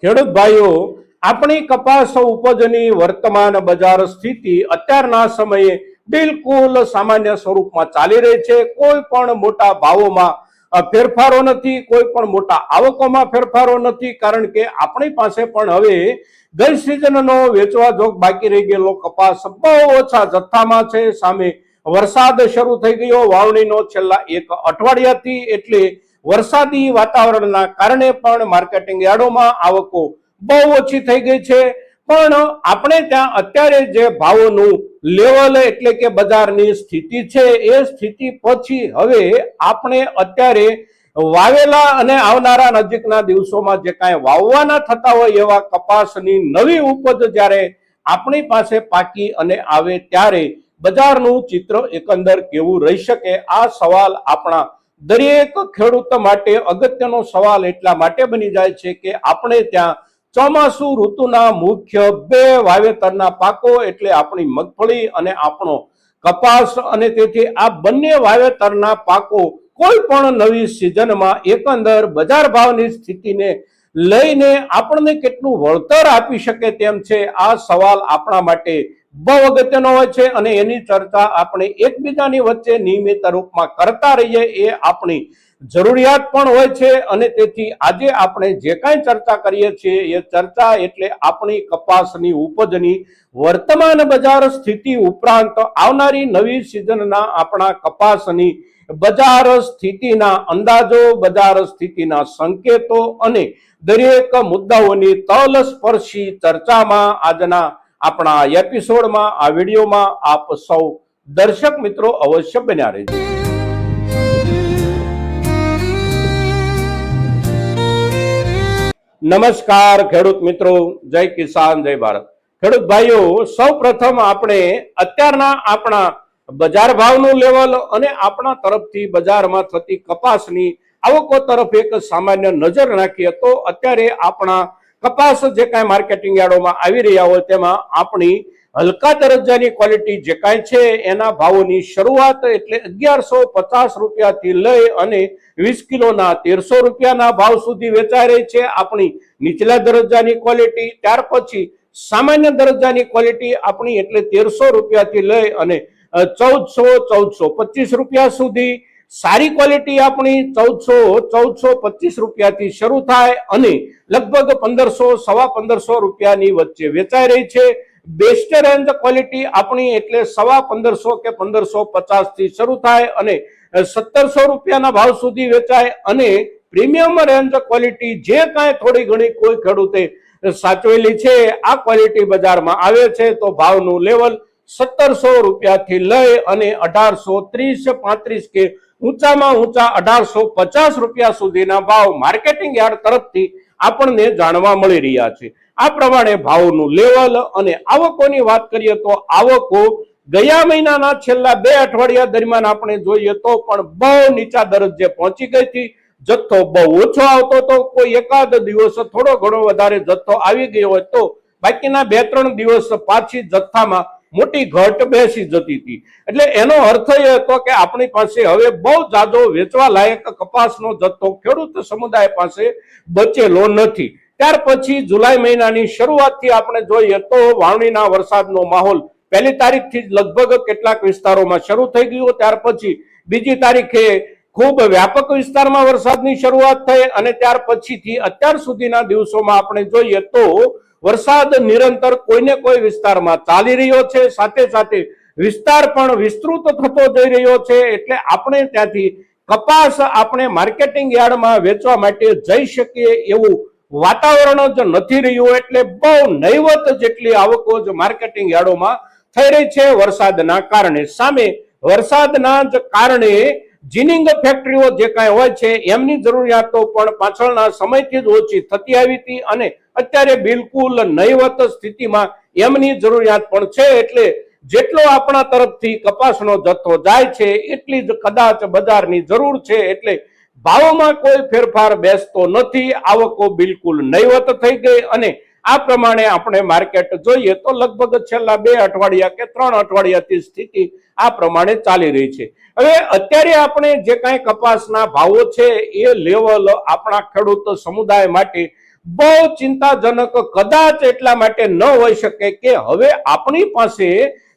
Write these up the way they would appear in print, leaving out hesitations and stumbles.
ખેડૂત ભાઈઓ, આપણી કપાસ ઉપજની વર્તમાન બજાર સ્થિતિ અત્યારના સમયે બિલકુલ સામાન્ય સ્વરૂપમાં ચાલી રહી છે। કોઈ પણ મોટા ભાવોમાં ફેરફારો નથી, કોઈ પણ મોટા આવકોમાં ફેરફારો નથી, કારણ કે આપણી પાસે પણ હવે ગઈ સિઝનનો વેચવા જોગ બાકી રહી ગયેલો કપાસ બહુ ઓછા જથ્થામાં છે। સામે વરસાદ શરૂ થઈ ગયો વાવણીનો છેલ્લા એક અઠવાડિયાથી, એટલે વરસાદી વાતાવરણના કારણે પણ માર્કેટિંગ યાર્ડોમાં આવકો બહુ ઓછી થઈ ગઈ છે। પણ આપણે ત્યાં અત્યારે જે ભાવોનું લેવલ એટલે કે બજારની સ્થિતિ છે એ સ્થિતિ પછી હવે આપણે અત્યારે વાવેલા અને આવનારા નજીકના દિવસોમાં જે કાંઈ વાવવાના થતા હોય એવા કપાસની નવી ઉપજ જ્યારે આપણી પાસે પાકી અને આવે ત્યારે બજારનું ચિત્ર એકંદર કેવું રહી શકે, આ સવાલ આપણા દરેક ખેડૂત માટે અગત્યનો સવાલ એટલા માટે બની જાય છે કે આપણે ત્યાં ચોમાસુ ઋતુના મુખ્ય બે વાવેતરના પાકો એટલે આપણી મગફળી અને આપણો કપાસ, અને તેથી આ બંને વાવેતરના પાકો કોઈ પણ નવી સિઝનમાં એકંદર બજાર ભાવની સ્થિતિને લઈને આપણને કેટલું વળતર આપી શકે તેમ છે। આ સવાલ આપણા માટે બહુ અગત્યનો હોય છે અને એની ચર્ચા આપણે એકબીજાની વચ્ચે નિયમિત રૂપમાં કરતા રહીએ એ આપણી જરૂરિયાત પણ હોય છે। અને તેથી આજે આપણે જે કાંઈ ચર્ચા કરીએ છીએ એ ચર્ચા એટલે આપણી કપાસની ઉપજની વર્તમાન બજાર સ્થિતિ ઉપરાંત આવનારી નવી સિઝનના આપણા કપાસની બજાર સ્થિતિના અંદાજો, બજાર સ્થિતિના સંકેતો અને દરેક મુદ્દાઓની તલસ્પર્શી ચર્ચામાં આજના આપણા એપિસોડમાં, આ વિડીયોમાં આપ સૌ દર્શક મિત્રો અવશ્ય બન્યા રહેજો। નમસ્કાર ખેડૂત મિત્રો, જય કિસાન, જય ભારત। ખેડૂત ભાઈઓ, સૌ પ્રથમ આપણે અત્યારના આપણા બજાર ભાવનું લેવલ અને આપણા તરફથી બજારમાં થતી કપાસની આવકો તરફ એક સામાન્ય નજર નાખીએ તો અત્યારે આપણા કપાસ જે કાંઈ માર્કેટિંગ યાર્ડોમાં આવી રહ્યા હોય તેમાં આપણી હલકા દરજ્જાની ક્વોલિટી જે કાંઈ છે એના ભાવોની શરૂઆત એટલે 1150 રૂપિયાથી લઈ અને 20 કિલોના 1300 રૂપિયાના ભાવ સુધી વેચાઈ રહી છે આપણી નીચલા દરજ્જાની ક્વોલિટી। ત્યાર પછી સામાન્ય દરજ્જાની ક્વોલિટી આપણી એટલે 1300 રૂપિયાથી લઈ અને 1425 રૂપિયા સુધી, સારી ક્વોલિટી આપણી 1425 રૂપિયાથી શરૂ થાય અને લગભગ 1500 સવા 1500 રૂપિયાની વચ્ચે વેચાઈ રહી છે। બેસ્ટ રેન્જ ક્વોલિટી આપણી એટલે સવા 1500 કે 1550 થી શરૂ થાય અને 1700 રૂપિયાના ભાવ સુધી વેચાય, અને પ્રીમિયમ રેન્જ ક્વોલિટી જે કાંઈ થોડી ઘણી કોઈ ખેડૂતે સાચવેલી છે આ ક્વોલિટી બજારમાં આવે છે તો ભાવનું લેવલ 1700 રૂપિયાથી લઈ અને 1830 35 કે ઊંચામાં ઊંચા 1850 રૂપિયા સુધીના ભાવ માર્કેટિંગ યાર્ડ તરફથી આપણને જાણવા મળી રહ્યા છે। આ પ્રમાણે ભાવનું લેવલ અને આવકોની વાત કરીએ તો આવકો ગયા મહિનાના છેલ્લા 2 અઠવાડિયા દરમિયાન આપણે જોઈએ તો પણ બહુ નીચા દરજ્જે પહોંચી ગઈ હતી। જથ્થો બહુ ઓછો આવતો હતો, કોઈ એકાદ દિવસ થોડો ઘણો વધારે જથ્થો આવી ગયો હોય તો બાકીના 2-3 દિવસ પાછી જથ્થામાં મોટી ઘટ બેસી જતી હતી। એટલે એનો અર્થ એ હતો કે આપણી પાસે હવે બહુ જાજો વેચવા લાયક કપાસનો જથ્થો ખેડૂત સમુદાય પાસે બચેલો નથી। ત્યાર પછી જુલાઈ મહિનાની શરૂઆતથી આપણે જોઈએ તો વાવણીના વરસાદનો માહોલ 1લી તારીખથી જ લગભગ કેટલાક વિસ્તારોમાં શરૂ થઈ ગયો। ત્યાર પછી 2જી તારીખે ખૂબ વ્યાપક વિસ્તારમાં વરસાદની શરૂઆત થઈ અને ત્યાર પછીથી અત્યાર સુધીના દિવસોમાં આપણે જોઈએ તો વરસાદ નિરંતર કોઈને કોઈ વિસ્તારમાં ચાલી રહ્યો છે, સાથે સાથે વિસ્તાર પણ વિસ્તૃત થતો જઈ રહ્યો છે। એટલે આપણે ત્યાંથી કપાસ આપણે માર્કેટિંગ યાર્ડમાં વેચવા માટે જઈ શકીએ એવું વાતાવરણ જ નથી રહ્યું, એટલે બહુ નહીવત જેટલી આવકો જ માર્કેટિંગ યાર્ડોમાં થઈ રહી છે વરસાદના કારણે। સામે વરસાદના જ કારણે જીનિંગ ફેક્ટરીઓ જે કાંઈ હોય છે એમની જરૂરિયાતો પણ પાછળના સમયથી જ ઓછી થતી આવી હતી અને અત્યારે બિલકુલ નહીવત સ્થિતિમાં એમની જરૂરિયાત પણ છે। એટલે જેટલો આપણા તરફથી કપાસનો જથ્થો જાય છે એટલી જ કદાચ બજારની જરૂર છે, એટલે ભાવોમાં કોઈ ફેરફાર બેસતો નથી। આવકો બિલકુલ નહીવત થઈ ગઈ અને આ પ્રમાણે આપણે માર્કેટ જોઈએ તો લગભગ છેલ્લા 2 અઠવાડિયા કે 3 અઠવાડિયાથી સ્થિતિ આ પ્રમાણે ચાલી રહી છે। હવે અત્યારે આપણે જે કાંઈ કપાસના ભાવો છે એ લેવલ આપણા ખેડૂત સમુદાય માટે બહુ ચિંતાજનક કદાચ એટલા માટે ન હોઈ શકે કે હવે આપણી પાસે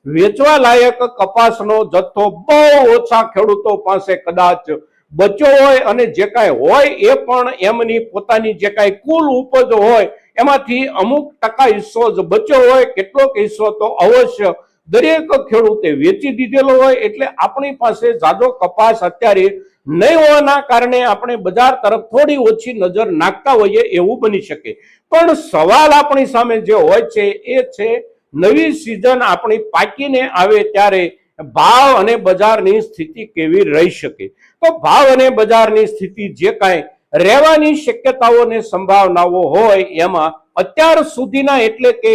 વેચવા લાયક કપાસનો જથ્થો બહુ ઓછા ખેડૂતો પાસે કદાચ બચ્યો હોય અને જે કાંઈ હોય એ પણ એમની પોતાની જે કાંઈ કુલ ઉપજ હોય એમાંથી અમુક ટકા હિસ્સો જ બચ્યો હોય, કેટલોક હિસ્સો તો અવશ્ય દરેક ખેડૂતે વેચી દીધેલો હોય. એટલે આપણી પાસે જાજો કપાસ અત્યારે નહીં હોવાના કારણે આપણે બજાર તરફ થોડી ઓછી નજર નાખતા હોઈએ એવું બની શકે. પણ સવાલ આપણી સામે જે હોય છે એ છે નવી સિઝન આપણી પાકીને આવે ત્યારે ભાવ અને બજારની સ્થિતિ કેવી રહી શકે. તો ભાવ અને બજારની સ્થિતિ જે કાંઈ રહેવાની શક્યતાઓને સંભાવનાઓ હોય એમાં અત્યાર સુધીના એટલે કે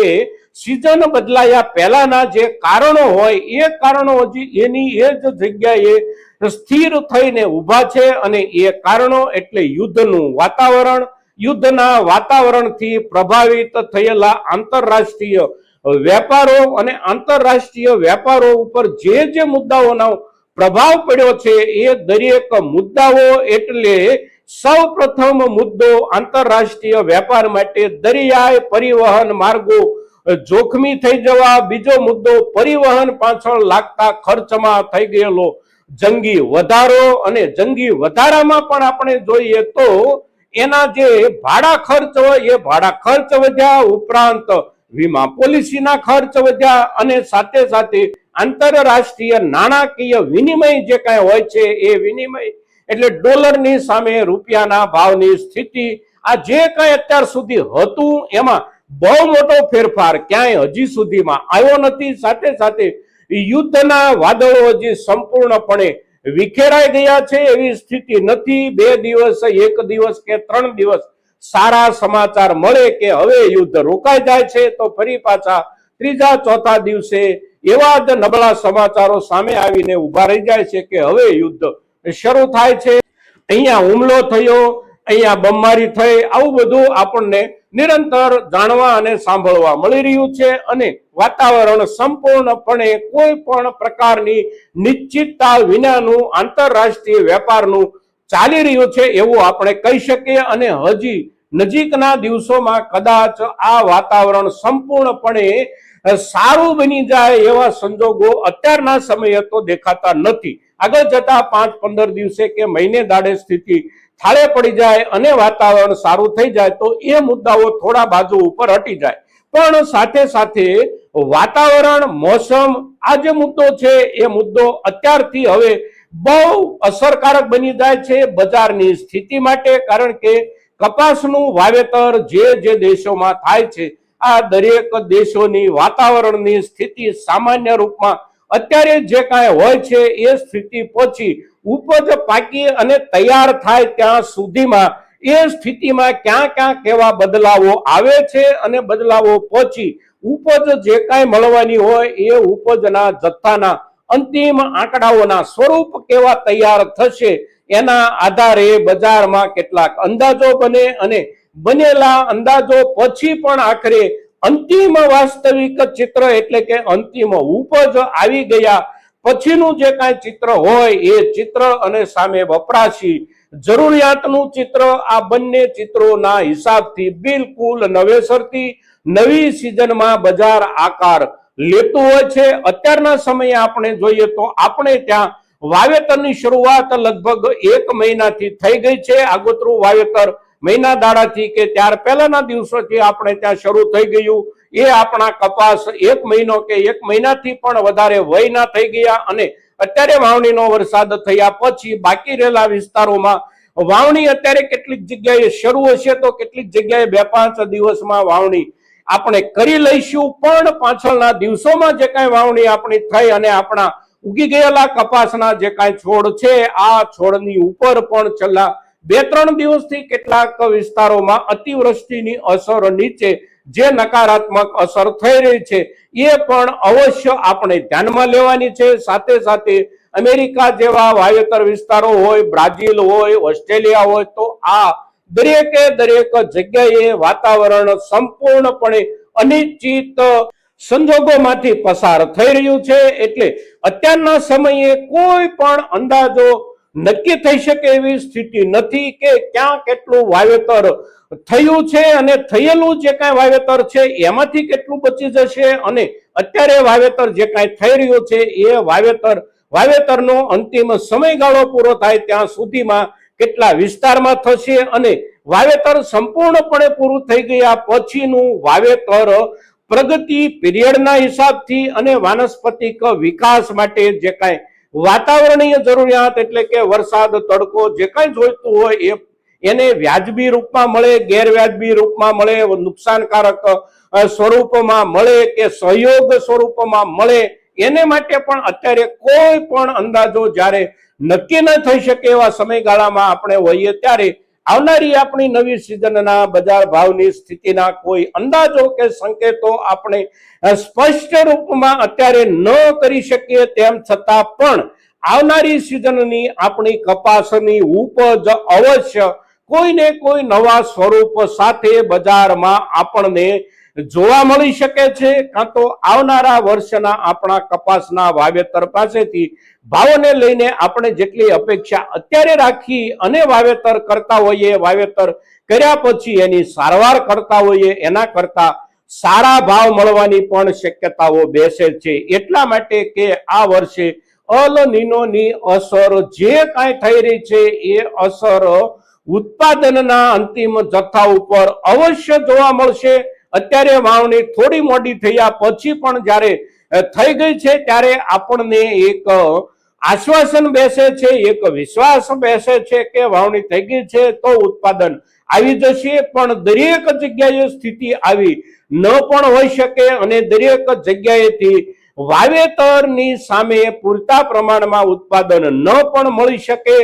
સિઝન બદલાયા પહેલાના જે કારણો હોય એ કારણો હજી એની એ જ જગ્યાએ સ્થિર થઈને ઊભા છે. અને એ કારણો એટલે યુદ્ધનું વાતાવરણ, યુદ્ધના વાતાવરણથી પ્રભાવિત થયેલા આંતરરાષ્ટ્રીય વેપારો અને આંતરરાષ્ટ્રીય વેપારો ઉપર જે મુદ્દાઓનો પ્રભાવ પડ્યો છે એ દરેક મુદ્દાઓ એટલે સૌ પ્રથમ મુદ્દો આંતરરાષ્ટ્રીય વેપાર માટે દરિયાઈ પરિવહન માર્ગો જોખમી થઈ જવા, બીજો મુદ્દો પરિવહન પાછળ લાગતા ખર્ચમાં થઈ ગયેલો જંગી વધારો, અને જંગી વધારામાં પણ આપણે જોઈએ તો એના જે ભાડા ખર્ચ હોય એ ભાડા ખર્ચ વધ્યા, ઉપરાંત વીમા પોલિસીના ખર્ચ વધ્યા, અને સાથે સાથે આંતરરાષ્ટ્રીય નાણાકીય વિનિમય જે કાંઈ હોય છે એ વિનિમય એટલે ડોલરની સામે રૂપિયાના ભાવની સ્થિતિ, આ જે કાંઈ અત્યાર સુધી હતું એમાં બહુ મોટો ફેરફાર ક્યાંય હજી સુધીમાં આવ્યો નથી. સાથે સાથે યુદ્ધના વાદળો હજી સંપૂર્ણપણે વિખેરાઈ ગયા છે એવી સ્થિતિ નથી. 2 દિવસ, 1 દિવસ કે 3 દિવસ સારા સમાચાર મળે કે હવે યુદ્ધ રોકાઈ જાય છે તો ફરી પાછા 3જા 4થા દિવસે એવા જ નબળા સમાચારો સામે આવીને ઉભા રહી જાય છે કે હવે યુદ્ધ શરૂ થાય છે, અહીંયા હુમલો થયો, અહીંયા બમમારી થઈ, આવું બધું આપણને નિરંતર જાણવા અને સાંભળવા મળી રહ્યું છે. અને વાતાવરણ સંપૂર્ણપણે કોઈ પણ પ્રકારની નિશ્ચિતતા વિનાનું આંતરરાષ્ટ્રીય વેપારનું ચાલી રહ્યું છે એવું આપણે કહી શકીએ. અને હજી નજીકના દિવસોમાં કદાચ આ વાતાવરણ સંપૂર્ણપણે સારું બની જાય એવા સંજોગો અત્યારના સમયે તો દેખાતા નથી. આગળ જતા 5-15 દિવસે કે મહિને દાડે સ્થિતિ થાળે પડી જાય અને વાતાવરણ સારું થઈ જાય તો એ મુદ્દાઓ થોડા બાજુ ઉપર હટી જાય. પણ સાથે સાથે વાતાવરણ, મોસમ, આ જે મુદ્દો છે એ મુદ્દો અત્યારથી હવે બહુ અસરકારક બની જાય છે બજારની સ્થિતિ માટે. કારણ કે કપાસનું વાવેતર જે દેશોમાં થાય છે આ દરેક દેશોની વાતાવરણની સ્થિતિ સામાન્ય રૂપમાં અત્યારે જે કાંઈ હોય છે એ સ્થિતિ પછી ઉપજ પાકી અને તૈયાર થાય ત્યાં સુધીમાં એ સ્થિતિમાં ક્યાં કેવા બદલાવો આવે છે અને બદલાવો પછી ઉપજ જે કાંઈ મળવાની હોય એ ઉપજના જથ્થાના અંતિમ આંકડાઓના સ્વરૂપ કેવા તૈયાર થશે એના આધારે બજારમાં કેટલાક અંદાજો બને અને બનેલા અંદાજો પછી પણ આખરે અંતિમ વાસ્તવિક ચિત્ર એટલે કે અંતિમ ઉપજ આવી ગયા પછીનું જે કાંઈ ચિત્ર હોય એ ચિત્ર અને સામે વપરાશી જરૂરિયાતનું ચિત્ર, આ બંને ચિત્રોના હિસાબથી બિલકુલ નવેસરથી નવી સિઝનમાં બજાર આકાર લેતું હોય છે. અત્યારના સમયે આપણે જોઈએ તો આપણે ત્યાં વાવેતરની શરૂઆત લગભગ 1 મહિનાથી થઈ ગઈ છે. આગોતરું વાવેતર મહિના દાડાથી કે ત્યાર પહેલાના દિવસોથી આપણે ત્યાં શરૂ થઈ ગયું. એ આપણા કપાસ 1 મહિનો કે 1 મહિનાથી પણ વધારે વયના થઈ ગયા અને અત્યારે વાવણીનો વરસાદ થયા પછી બાકી રહેલા વિસ્તારોમાં વાવણી અત્યારે કેટલીક જગ્યાએ શરૂ હશે તો કેટલીક જગ્યાએ 2-5 દિવસમાં વાવણી આપણે કરી લઈશું. પણ પાછળના દિવસોમાં જે કાંઈ વાવણી આપણી થઈ અને આપણા ઉગી ગયેલા કપાસના જે કાંઈ છોડ છે આ છોડની ઉપર પણ છેલ્લા 2-3 દિવસથી કેટલાક વિસ્તારોમાં અતિવૃષ્ટિની અસર નીચે જે નકારાત્મક અસર થઈ રહી છે એ પણ અવશ્ય આપણે ધ્યાનમાં લેવાની છે. સાથે સાથે અમેરિકા જેવા વાવેતર વિસ્તારો હોય, બ્રાઝિલ હોય, ઓસ્ટ્રેલિયા હોય તો આ દરેક જગ્યાએ વાતાવરણ સંપૂર્ણપણે અનિશ્ચિત સંજોગોમાંથી પસાર થઈ રહ્યું છે. એટલે અત્યારના સમયે કોઈ પણ અંદાજો નક્કી થઈ શકે એવી સ્થિતિ નથી કે ક્યાં કેટલું વાવેતર થયું છે અને થયેલું જે કાંઈ વાવેતર છે એમાંથી કેટલું બચી જશે અને અત્યારે વાવેતર જે કાંઈ થઈ રહ્યું છે એ વાવેતરનો અંતિમ સમયગાળો પૂરો થાય ત્યાં સુધીમાં કેટલા વિસ્તારમાં થશે અને વાવેતર સંપૂર્ણપણે પૂરું થઈ ગયા પછીનું વાવેતર પ્રગતિ પીરિયડના હિસાબથી અને વાનસ્પતિક વિકાસ માટે જે કાંઈ વાતાવરણીય જરૂરિયાત એટલે કે વરસાદ તડકો જે કાંઈ જોઈતું હોય એને વ્યાજબી રૂપમાં મળે, ગેરવ્યાજબી રૂપમાં મળે, નુકસાનકારક સ્વરૂપમાં મળે કે સહયોગ સ્વરૂપમાં મળે, એને માટે પણ અત્યારે કોઈ પણ અંદાજો જ્યારે નક્કી ન થઈ શકે એવા સમયગાળામાં આપણે હોઈએ ત્યારે આવનારી આપણી નવી સિઝનના બજાર ભાવની સ્થિતિના કોઈ અંદાજો કે સંકેતો આપણે સ્પષ્ટ રૂપમાં અત્યારે ન કરી શકીએ, તેમ છતાં પણ આવનારી સિઝનની આપણી કપાસની ઉપજ અવશ્ય કોઈને કોઈ નવા સ્વરૂપ સાથે બજારમાં આપણને જોવા મળી શકે છે, કાં તો આવનારા વર્ષના આપણા કપાસના વાવેતર પાસેથી ભાવોને લઈને આપણે જેટલી અપેક્ષા અત્યારે રાખી અને વાવેતર કરતા હોઈએ, વાવેતર કર્યા પછી એની સારવાર કરતા હોઈએ એના કરતા સારા ભાવ મળવાની પણ શક્યતાઓ બેસે છે। એટલા માટે કે આ વર્ષે અલ નીનોની અસર જે કાંઈ થઈ રહી છે એ અસર ઉત્પાદનના અંતિમ જથ્થા ઉપર અવશ્ય જોવા મળશે। અત્યારે વાવણી થોડી મોડી થયા પછી પણ જ્યારે થઈ ગઈ છે ત્યારે આપણને એક આશ્વાસન બેસે છે, એક વિશ્વાસ બેસે છે કે વાવણી થઈ ગઈ છે તો ઉત્પાદન આવી જશે, પણ દરેક જગ્યાએ સ્થિતિ આવી ન પણ હોઈ શકે અને દરેક જગ્યાએથી વાવેતરની સામે પૂરતા પ્રમાણમાં ઉત્પાદન ન પણ મળી શકે।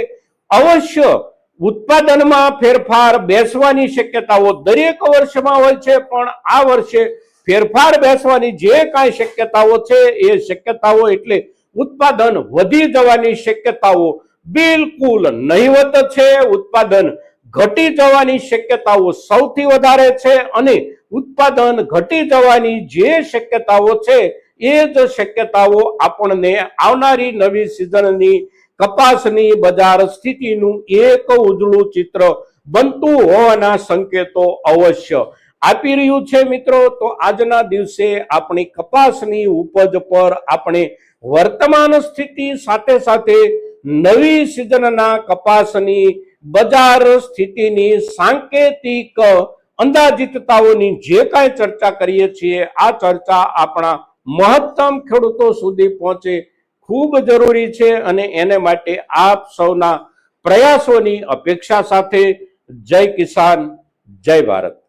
અવશ્ય ઉત્પાદનમાં ફેરફાર બેસવાની શક્યતાઓ દરેક વર્ષમાં હોય છે, પણ આ વર્ષે ફેરફાર બેસવાની જે કાંઈ શક્યતાઓ છે એ શક્યતાઓ એટલે ઉત્પાદન વધી જવાની શક્યતાઓ બિલકુલ નહીવત છે। ઉત્પાદન ઘટી જવાની શક્યતાઓ સૌથી વધારે છે અને ઉત્પાદન ઘટી જવાની જે શક્યતાઓ છે એ જ શક્યતાઓ આપણને આવનારી નવી સિઝનની કપાસની બજાર સ્થિતિનું એક ઉજળું ચિત્ર બનતું હોવાના સંકેતો અવશ્ય આપી રહ્યું છે। મિત્રો, તો આજના દિવસે આપણી કપાસની ઉપજ પર આપણે વર્તમાન સ્થિતિ સાથે સાથે નવી સિઝનના કપાસની બજાર સ્થિતિની સાંકેતિક અંદાજિતતાઓની જે કાંઈ ચર્ચા કરીએ છીએ આ ચર્ચા આપણા મહત્તમ ખેડૂતો સુધી પહોંચે ખૂબ જરૂરી છે અને એને માટે આપ સૌના પ્રયાસોની અપેક્ષા સાથે જય કિસાન, જય ભારત।